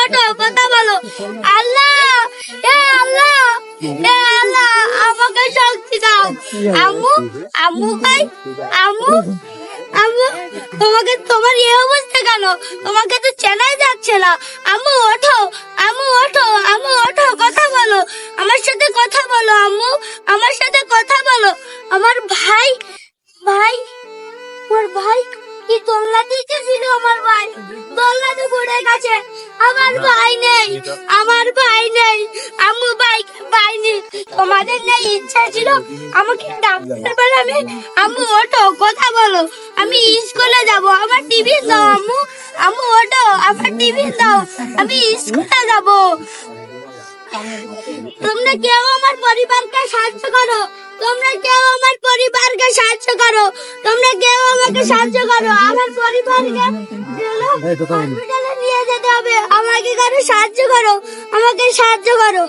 ওঠো কথা বলো। আল্লাহ, এ আল্লাহ, এ আল্লাহ, আমাকে শক্তি দাও। আম্মু, আম্মু ভাই, আম্মু, আম্মু, তোমাকে তোমার এই অবস্থা কেন? তোমাকে তো চেনাই যাচ্ছে না। আম্মু ওঠো, আম্মু ওঠো, আম্মু ওঠো, কথা বলো, আমার সাথে কথা বলো। আম্মু, আমার সাথে কথা বলো। আমার ভাই, ভাই, আমার ভাই কি দোলনা দিতেছিল? আমার ভাই দোলনাতে পড়ে গেছে। আমার ভাই নেই, আমার ভাই নেই। আম্মু ভাই পাইনি। তোমাদের নেই ইচ্ছা ছিল আমাকে ডাক্তার বানাবে? আম্মু ওঠো, কথা বলো, আমি স্কুলে যাব। আমার টিভি দাও আম্মু, আম্মু ওঠো, আমার টিভি দাও, আমি স্কুলে যাব। তোমরা কেউ আমার পরিবারকে সাহায্য করো, তোমরা কেউ আমার পরিবারকে সাহায্য করো, তোমরা কেউ আমাকে সাহায্য করো। আমার পরিবারকে হসপিটালে নিয়ে যেতে হবে। আমাকে কারো সাহায্য করো, আমাকে সাহায্য করো।